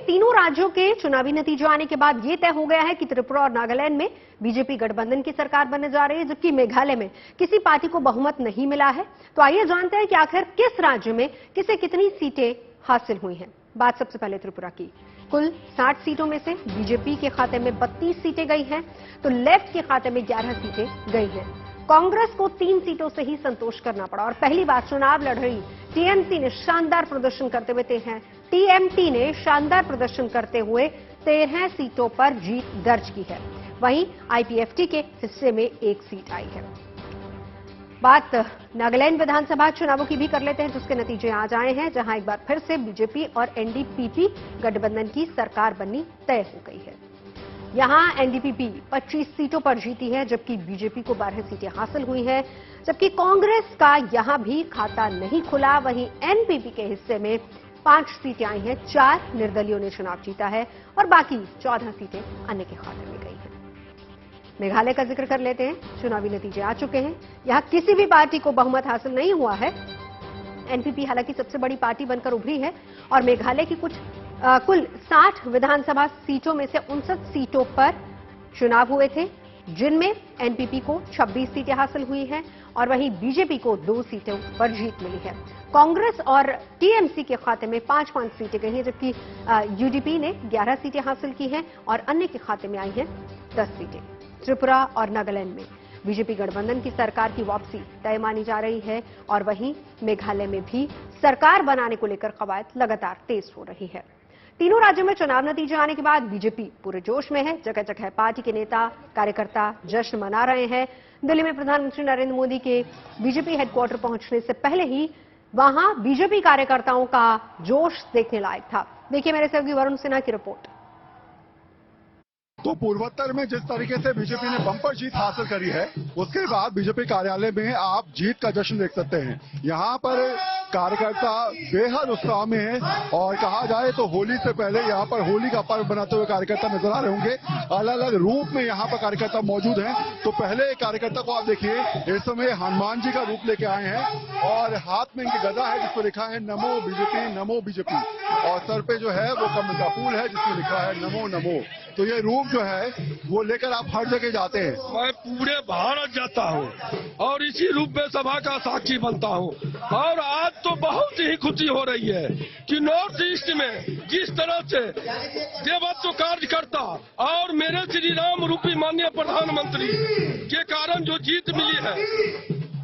तीनों राज्यों के चुनावी नतीजे आने के बाद यह तय हो गया है कि त्रिपुरा और नागालैंड में बीजेपी गठबंधन की सरकार बनने जा रही है, जबकि मेघालय में किसी पार्टी को बहुमत नहीं मिला है। तो आइए जानते हैं कि आखिर किस राज्य में किसे कितनी सीटें हासिल हुई हैं। बात सबसे पहले त्रिपुरा की। कुल 60 सीटों में से बीजेपी के खाते में 32 सीटें गई हैं, तो लेफ्ट के खाते में 11 सीटें गई हैं। कांग्रेस को 3 सीटों से ही संतोष करना पड़ा और पहली बार चुनाव लड़ रही टीएमसी ने शानदार प्रदर्शन करते हुए टीएमटी ने शानदार प्रदर्शन करते हुए 13 सीटों पर जीत दर्ज की है। वहीं आईपीएफटी के हिस्से में 1 सीट आई है। बात नागालैंड विधानसभा चुनावों की भी कर लेते हैं, जिसके नतीजे आज आए हैं, जहां एक बार फिर से बीजेपी और एनडीपीपी गठबंधन की सरकार बननी तय हो गई है। यहां एनडीपीपी 25 सीटों पर जीती है, जबकि बीजेपी को 12 सीटें हासिल हुई हैं, जबकि कांग्रेस का यहां भी खाता नहीं खुला। वहीं एनपीपी के हिस्से में 5 सीटें आई हैं, 4 निर्दलियों ने चुनाव जीता है और बाकी 14 सीटें अन्य के खाते में गई हैं। मेघालय का जिक्र कर लेते हैं। चुनावी नतीजे आ चुके हैं। यहां किसी भी पार्टी को बहुमत हासिल नहीं हुआ है। एनपीपी हालांकि सबसे बड़ी पार्टी बनकर उभरी है और मेघालय की कुल 60 विधानसभा सीटों में से 59 सीटों पर चुनाव हुए थे, जिनमें एनपीपी को 26 सीटें हासिल हुई हैं और वहीं बीजेपी को 2 सीटों पर जीत मिली है। कांग्रेस और टीएमसी के खाते में 5-5 सीटें गई हैं, जबकि यूडीपी ने 11 सीटें हासिल की हैं और अन्य के खाते में आई हैं 10 सीटें। त्रिपुरा और नागालैंड में बीजेपी गठबंधन की सरकार की वापसी तय मानी जा रही है और वहीं मेघालय में भी सरकार बनाने को लेकर कवायद लगातार तेज हो रही है। तीनों राज्यों में चुनाव नतीजे आने के बाद बीजेपी पूरे जोश में है। जगह जगह पार्टी के नेता कार्यकर्ता जश्न मना रहे हैं। दिल्ली में प्रधानमंत्री नरेंद्र मोदी के बीजेपी हेडक्वार्टर पहुंचने से पहले ही वहां बीजेपी कार्यकर्ताओं का जोश देखने लायक था। देखिए मेरे सहयोगी वरुण सिन्हा की रिपोर्ट। तो पूर्वोत्तर में जिस तरीके से बीजेपी ने बम्पर जीत हासिल करी है, उसके बाद बीजेपी कार्यालय में आप जीत का जश्न देख सकते हैं। यहाँ पर कार्यकर्ता बेहद उत्साह में है और कहा जाए तो होली से पहले यहाँ पर होली का पर्व बनाते हुए कार्यकर्ता नजर आ रहे होंगे। अलग अलग रूप में यहाँ पर कार्यकर्ता मौजूद हैं। तो पहले कार्यकर्ता को आप देखिए, इस समय हनुमान जी का रूप लेके आए हैं और हाथ में इनकी गदा है जिस पर लिखा है नमो बीजेपी नमो बीजेपी, और सर पे जो है वो कमल का फूल है जिसमें लिखा है नमो नमो। तो ये रूप जो है वो लेकर आप हर जगह जाते हैं। मैं पूरे भारत जाता हूँ और इसी रूप में सभा का साक्षी बनता हूँ और आज तो बहुत ही खुशी हो रही है कि नॉर्थ ईस्ट में जिस तरह से देवत्व कार्यकर्ता और मेरे श्री राम रूपी माननीय प्रधानमंत्री के कारण जो जीत मिली है,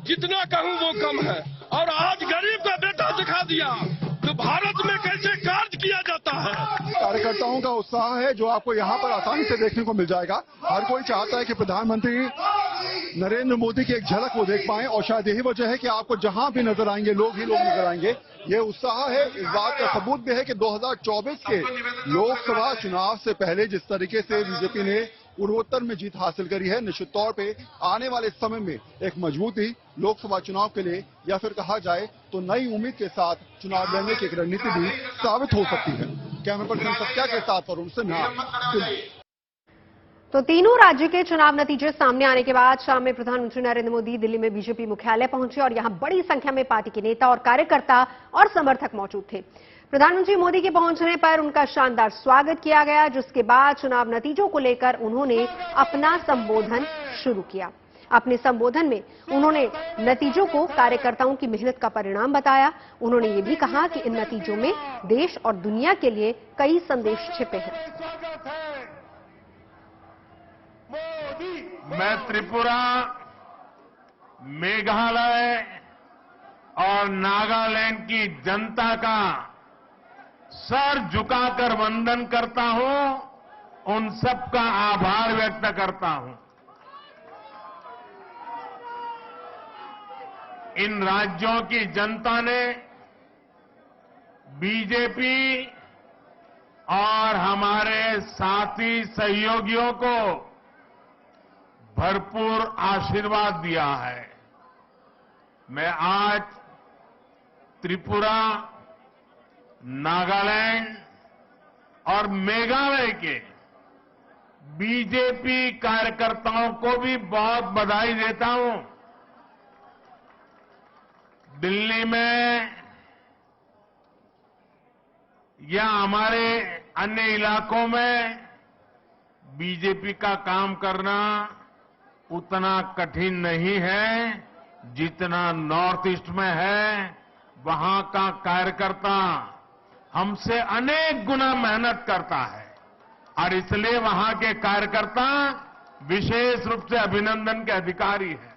जितना कहूँ वो कम है। और आज गरीब का बेटा दिखा दिया तो भारत में कैसे कार्य किया जाता है। कार्यकर्ताओं का उत्साह है जो आपको यहाँ पर आसानी से देखने को मिल जाएगा। हर कोई चाहता है कि प्रधानमंत्री नरेंद्र मोदी की एक झलक वो देख पाएं और शायद यही वजह है कि आपको जहां भी नजर आएंगे लोग ही लोग नजर आएंगे। ये उत्साह है। इस बात का सबूत भी है कि 2024 के लोकसभा चुनाव से पहले जिस तरीके से बीजेपी ने पूर्वोत्तर में जीत हासिल करी है, निश्चित तौर पे आने वाले समय में एक मजबूती लोकसभा चुनाव के लिए या फिर कहा जाए तो नई उम्मीद के साथ चुनाव लड़ने की एक रणनीति भी साबित हो सकती है। कैमरा पर्सन सत्या के साथ वरुण सिन्हा, दिल्ली। तो तीनों राज्य के चुनाव नतीजे सामने आने के बाद शाम में प्रधानमंत्री नरेंद्र मोदी दिल्ली में बीजेपी मुख्यालय पहुंचे और यहां बड़ी संख्या में पार्टी के नेता और कार्यकर्ता और समर्थक मौजूद थे। प्रधानमंत्री मोदी के पहुंचने पर उनका शानदार स्वागत किया गया, जिसके बाद चुनाव नतीजों को लेकर उन्होंने अपना संबोधन शुरू किया। अपने संबोधन में उन्होंने नतीजों को कार्यकर्ताओं की मेहनत का परिणाम बताया। उन्होंने ये भी कहा कि इन नतीजों में देश और दुनिया के लिए कई संदेश छिपे हैं। मैं त्रिपुरा, मेघालय और नागालैंड की जनता का सर झुकाकर वंदन करता हूं, उन सबका आभार व्यक्त करता हूं। इन राज्यों की जनता ने बीजेपी और हमारे साथी सहयोगियों को भरपूर आशीर्वाद दिया है। मैं आज त्रिपुरा, नागालैंड और मेघालय के बीजेपी कार्यकर्ताओं को भी बहुत बधाई देता हूं। दिल्ली में या हमारे अन्य इलाकों में बीजेपी का काम करना उतना कठिन नहीं है जितना नॉर्थ ईस्ट में है। वहां का कार्यकर्ता हमसे अनेक गुना मेहनत करता है और इसलिए वहां के कार्यकर्ता विशेष रूप से अभिनंदन के अधिकारी हैं।